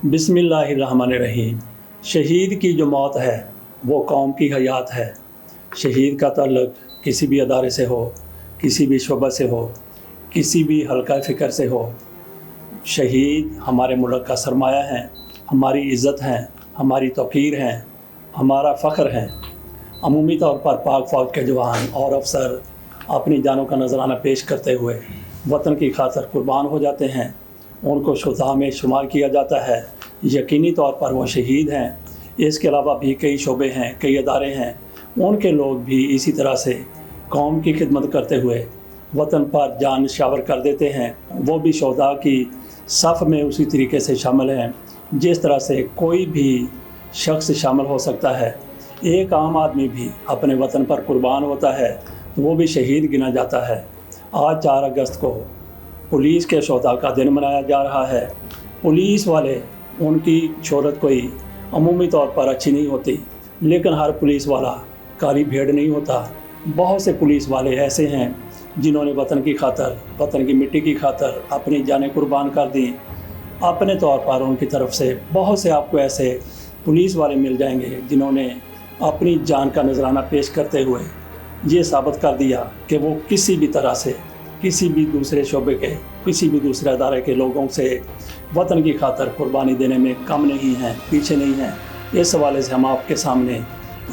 बिस्मिल्लाहिर्रहमानिर्रहीम। शहीद की जो मौत है वो कौम की हयात है। शहीद का ताल्लुक़ किसी भी अदारे से हो, किसी भी शोबा से हो, किसी भी हल्का फ़िक्र से हो, शहीद हमारे मुल्क का सरमाया है, हमारी इज़्ज़त हैं, हमारी तौक़ीर हैं, हमारा फ़ख्र हैं। अमूमी तौर पर पाक फ़ौज के जवान और अफसर अपनी जानों का नजराना पेश करते हुए वतन की खातिर कुर्बान हो जाते हैं। उनको शुहदा में शुमार किया जाता है। यकीनी तौर पर वो शहीद हैं। इसके अलावा भी कई शोबे हैं, कई अदारे हैं, उनके लोग भी इसी तरह से कौम की खिदमत करते हुए वतन पर जान निछावर कर देते हैं। वो भी शुहदा की सफ़ में उसी तरीके से शामिल हैं जिस तरह से कोई भी शख्स शामिल हो सकता है। एक आम आदमी भी अपने वतन पर कुर्बान होता है तो वो भी शहीद गिना जाता है। आज 4 अगस्त को पुलिस के शुहदा का दिन मनाया जा रहा है। पुलिस वाले, उनकी शोहरत कोई अमूमी तौर पर अच्छी नहीं होती, लेकिन हर पुलिस वाला काली भेड़ नहीं होता। बहुत से पुलिस वाले ऐसे हैं जिन्होंने वतन की खातर, वतन की मिट्टी की खातर अपनी जानें कुर्बान कर दी। अपने तौर पर उनकी तरफ से बहुत से आपको ऐसे पुलिस वाले मिल जाएंगे जिन्होंने अपनी जान का नजराना पेश करते हुए ये साबित कर दिया कि वो किसी भी तरह से, किसी भी दूसरे शोबे के, किसी भी दूसरे अदारे के लोगों से वतन की खातर कुर्बानी देने में कम नहीं हैं, पीछे नहीं हैं। इस हवाले से हम आपके सामने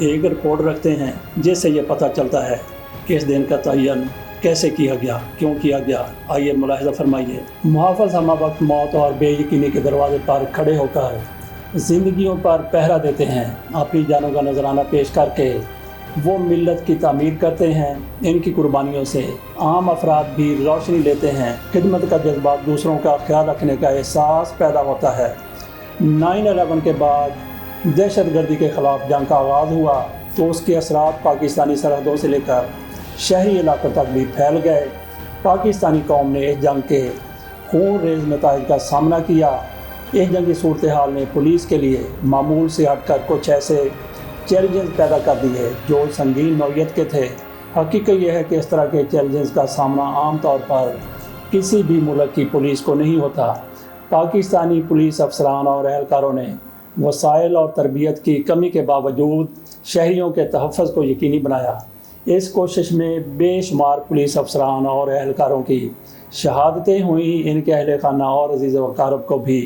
एक रिपोर्ट रखते हैं जिससे ये पता चलता है कि इस दिन का तयन कैसे किया गया, क्यों किया गया। आइए मुलाहिज़ा फरमाइए। मुहाफ़िज़ हम वक्त मौत और बेयकीनी के दरवाजे पर खड़े होकर ज़िंदगियों पर पहरा देते हैं। अपनी जानों का नजराना पेश करके वो मिल्लत की तामीर करते हैं। इनकी कुर्बानियों से आम अफराद भी रोशनी लेते हैं। खिदमत का जज्बा, दूसरों का ख्याल रखने का एहसास पैदा होता है। 9/11 के बाद दहशत गर्दी के ख़िलाफ़ जंग का आगाज़ हुआ तो उसके असरात पाकिस्तानी सरहदों से लेकर शहरी इलाकों तक भी फैल गए। पाकिस्तानी कौम ने इस जंग के खून रेज़ नताइज का सामना किया। इस जंगी सूरत हाल ने पुलिस के लिए मामूल से हटकर कुछ ऐसे चैलेंजेस पैदा कर दिए जो संगीन नौइयत के थे। हकीकत यह है कि इस तरह के चैलेंजेस का सामना आम तौर पर किसी भी मुल्क की पुलिस को नहीं होता। पाकिस्तानी पुलिस अफसरान और एहलकारों ने वसाइल और तरबियत की कमी के बावजूद शहरियों के तहफ़्फ़ुज़ को यकीनी बनाया। इस कोशिश में बेशुमार पुलिस अफसरान और एहलकारों की शहादतें हुई। इनके अहल खाना और अज़ीज़ व अक़ारब को भी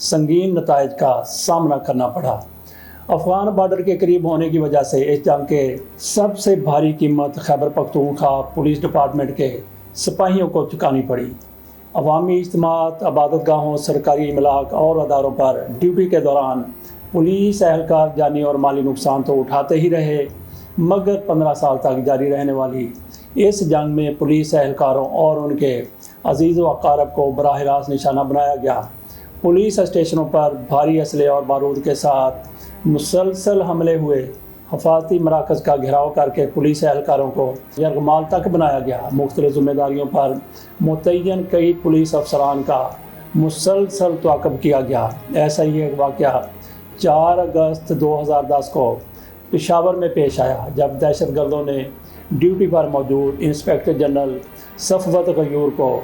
संगीन नताइज का सामना करना पड़ा। अफ़गान बॉर्डर के करीब होने की वजह से इस जंग के सबसे भारी कीमत खैबर पख्तूनख्वा पुलिस डिपार्टमेंट के सिपाहियों को चुकानी पड़ी। अवामी इज्तिमात, इबादत गाहों, सरकारी इमलाक और अदारों पर ड्यूटी के दौरान पुलिस एहलकार जानी और माली नुकसान तो उठाते ही रहे, मगर 15 साल तक जारी रहने वाली इस जंग में पुलिस एहलकारों और उनके अज़ीज़ व अक़ारब को बराह रास्त निशाना बनाया गया। पुलिस स्टेशनों पर भारी असले और बारूद के साथ मुसलसल हमले हुए। हफाजती मराकज़ का घेराव करके पुलिस एहलकारों को यरगमाल तक बनाया गया। मुख्तलिफ़ ज़िम्मेदारियों पर मुतय्यन कई पुलिस अफसरान का मुसलसल ताक़ब किया गया। ऐसा ही एक वाक़या 4 अगस्त 2010 को पेशावर में पेश आया, जब दहशत गर्दों ने ड्यूटी पर मौजूद इंस्पेक्टर जनरल सफ़वत गयूर को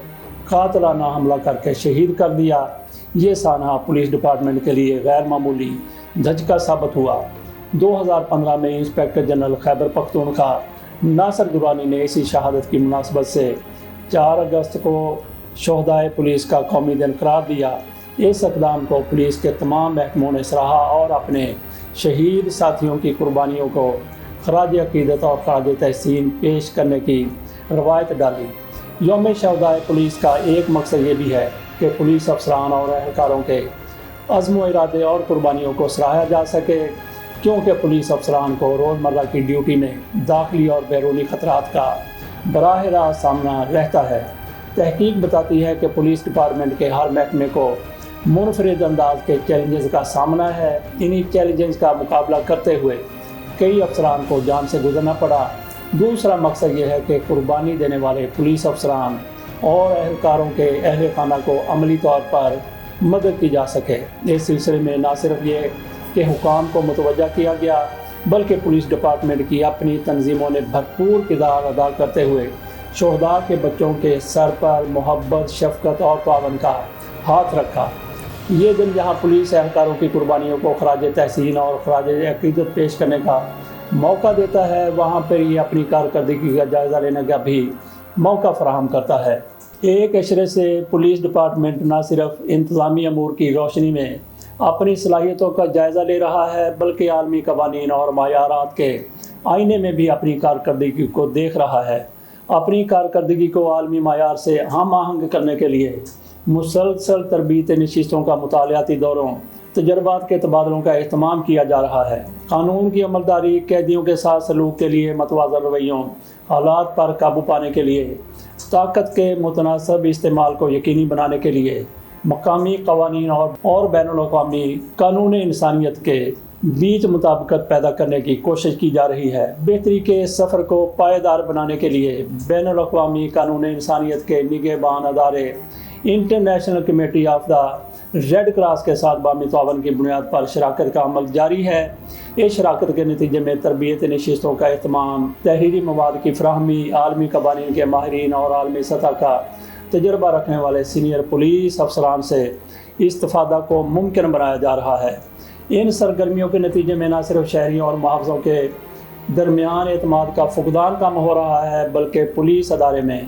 कातलाना हमला करके शहीद कर दिया। ये सानहा पुलिस डिपार्टमेंट के लिए गैर मामूली धचका साबित हुआ। 2015 में इंस्पेक्टर जनरल खैबर पख्तूनख्वा नासिर दुरानी ने इसी शहादत की मुनासबत से 4 अगस्त को शुहदाए पुलिस का कौमी दिन करार दिया। इस इक़दाम को पुलिस के तमाम महकमों ने सराहा और अपने शहीद साथियों की कुर्बानियों को खराज अक़ीदत और खराज तहसीन पेश करने की रवायत डाली। यौम शुहदाए पुलिस का एक मकसद ये भी है कि पुलिस अफसरान और एहलकारों के अज़्म व इरादे और कुर्बानियों को सराहा जा सके, क्योंकि पुलिस अफसरान को रोज़मर्रा की ड्यूटी में दाखिली और बैरूनी ख़तरात का बराह रास्त सामना रहता है। तहकीक बताती है कि पुलिस डिपार्टमेंट के हर महकमे को मुनफरिद अंदाज के चैलेंजेस का सामना है। इन्हीं चैलेंजेस का मुकाबला करते हुए कई अफसरान को जान से गुजरना पड़ा। दूसरा मकसद ये है कि कुर्बानी देने वाले पुलिस अफसरान और एहलकारों के अहल खाना को अमली तौर पर मदद की जा सके। इस सिलसिले में न सिर्फ ये कि हुकाम को मुतवज्जा किया गया, बल्कि पुलिस डिपार्टमेंट की अपनी तंजीमों ने भरपूर किरदार अदा करते हुए شہداء کے بچوں کے سر پر محبت، شفقت اور تعاون کا ہاتھ رکھا۔ یہ دن جہاں پولیس اہلکاروں کی قربانیوں کو خراج تحسین اور خراج عقیدت پیش کرنے کا موقع دیتا ہے، وہاں پر یہ اپنی کارکردگی کا جائزہ لینے کا بھی موقع فراہم کرتا ہے۔ ایک اشرے سے پولیس ڈپارٹمنٹ نہ صرف انتظامی امور کی روشنی میں اپنی صلاحیتوں کا جائزہ لے رہا ہے، بلکہ عالمی قوانین اور معیارات کے آئینے میں بھی اپنی کارکردگی کو دیکھ رہا ہے۔ اپنی کارکردگی کو عالمی معیار سے ہم آہنگ کرنے کے لیے مسلسل تربیتی نشستوں کا، مطالعاتی دوروں، تجربات کے تبادلوں کا اہتمام کیا جا رہا ہے۔ قانون کی عملداری، قیدیوں کے ساتھ سلوک کے لیے متوازن رویوں، حالات پر قابو پانے کے لیے طاقت کے متناسب استعمال کو یقینی بنانے کے لیے مقامی قوانین اور بین الاقوامی قانون انسانیت کے بیچ مطابقت پیدا کرنے کی کوشش کی جا رہی ہے۔ بہتری کے سفر کو پائیدار بنانے کے لیے بین الاقوامی قانون انسانیت کے نگہبان ادارے international committee of the red cross کے ساتھ باہمی تعاون کی بنیاد پر شراکت کا عمل جاری ہے۔ اس شراکت کے نتیجے میں تربیتی نشستوں کا اہتمام، تحریری مواد کی فراہمی، عالمی قوانین کے ماہرین اور عالمی سطح کا تجربہ رکھنے والے سینئر پولیس افسران سے استفادہ کو ممکن بنایا جا رہا ہے۔ ان سرگرمیوں کے نتیجے میں نہ صرف شہریوں اور محافظوں کے درمیان اعتماد کا فقدان کم ہو رہا ہے، بلکہ پولیس ادارے میں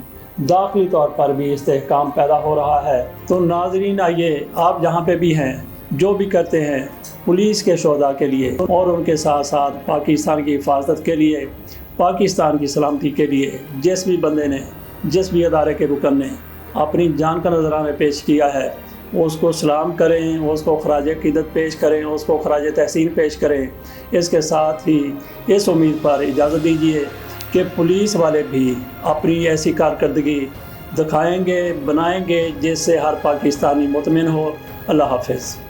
داخلی طور پر بھی استحکام پیدا ہو رہا ہے۔ تو ناظرین، آئیے آپ جہاں پہ بھی ہیں، جو بھی کرتے ہیں پولیس کے شہداء کے لیے اور ان کے ساتھ ساتھ پاکستان کی حفاظت کے لیے، پاکستان کی سلامتی کے لیے جس بھی بندے نے، جس بھی ادارے کے رکن نے اپنی جان کا نذرانہ پیش کیا ہے، اس کو سلام کریں، اس کو خراج عقیدت پیش کریں، اس کو خراج تحسین پیش کریں۔ اس کے ساتھ ہی اس امید پر اجازت دیجیے کہ پولیس والے بھی اپنی ایسی کارکردگی دکھائیں گے، بنائیں گے جس سے ہر پاکستانی مطمئن ہو۔ اللہ حافظ۔